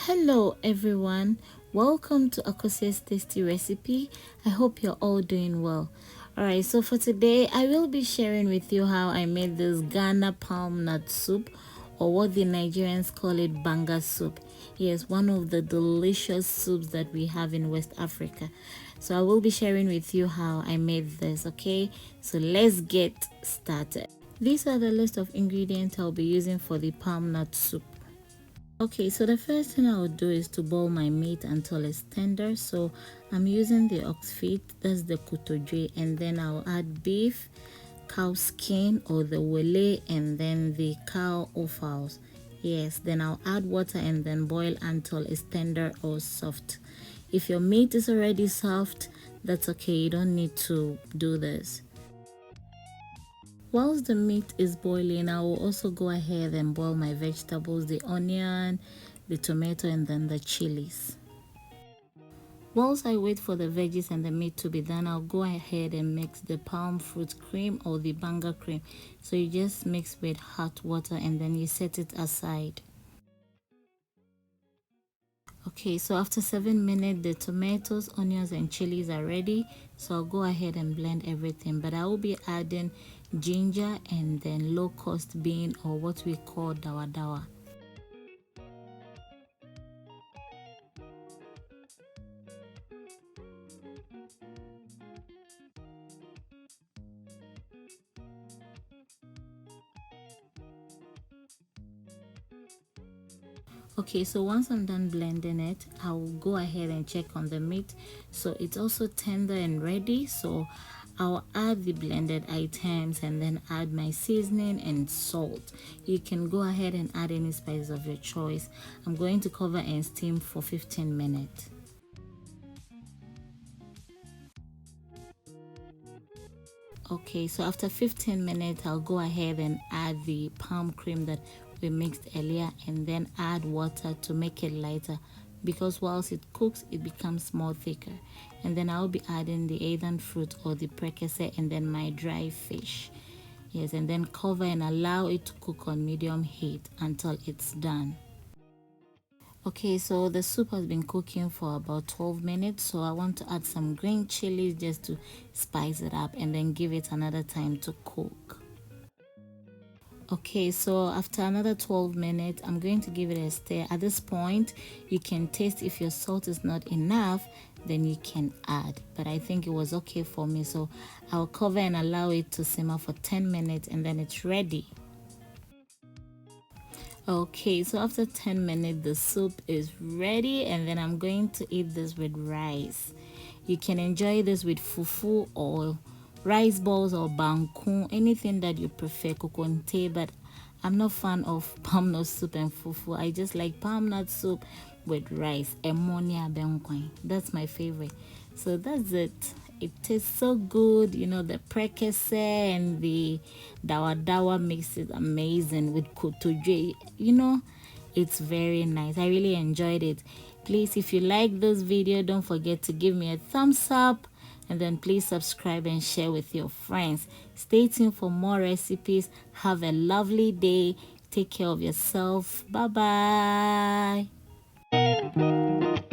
Hello everyone, welcome to Akose's tasty recipe. I hope you're all doing well. Alright, so for today I will be sharing with you how I made this Ghana palmnut soup, or what the Nigerians call it BANGA soup. Yes, one of the delicious soups that we have in West Africa. So I will be sharing with you how I made this. Okay, so let's get started. These are the list of ingredients I'll be using for the palmnut soup. Okay, so the first thing I will do is to boil my meat until it's tender. So I'm using the ox feet, that's the kotodwe, and then I'll add beef, cow skin or the wele, and then the cow offals. Yes, then I'll add water and then boil until it's tender or soft. If your meat is already soft, that's okay, you don't need to do this. Whilst the meat is boiling, I will also go ahead and boil my vegetables, the onion, the tomato, and then the chilies. Whilst I wait for the veggies and the meat to be done, I'll go ahead and mix the palm fruit cream or the BANGA cream. So you just mix with hot water and then you set it aside. Okay, so after 7 minutes, the tomatoes, onions, and chilies are ready. So I'll go ahead and blend everything. But I will be adding ginger and then locust bean, or what we call dawadawa. Okay, so once I'm done blending it, I'll go ahead and check on the meat. So it's also tender and ready. So I'll add the blended items and then add my seasoning and salt. You can go ahead and add any spice of your choice. I'm going to cover and steam for 15 minutes. Okay, so after 15 minutes, I'll go ahead and add the palm cream that we mixed earlier, and then add water to make it lighter, because whilst it cooks it becomes more thicker. And then I'll be adding the Aidan fruit or the prekese and then my dry fish. Yes, and then cover and allow it to cook on medium heat until it's done. Okay, so the soup has been cooking for about 12 minutes, so I want to add some green chilies just to spice it up and then give it another time to cook. Okay, so after another 12 minutes, I'm going to give it a stir. At this point, you can taste if your salt is not enough, then you can add. But I think it was okay for me, so I'll cover and allow it to simmer for 10 minutes and then it's ready. Okay, so after 10 minutes, the soup is ready, and then I'm going to eat this with rice. You can enjoy this with fufu or rice balls or banku, anything that you prefer, kokonte, but I'm not fan of palmnut soup and fufu. I just like palmnut soup with rice, emonia benkwan. That's my favorite. So that's it. It tastes so good, you know, the prekese and the dawadawa makes it amazing with kotodwe. You know, it's very nice. I really enjoyed it. Please, if you like this video, don't forget to give me a thumbs up, and then please subscribe and share with your friends. Stay tuned for more recipes. Have a lovely day. Take care of yourself. Bye bye.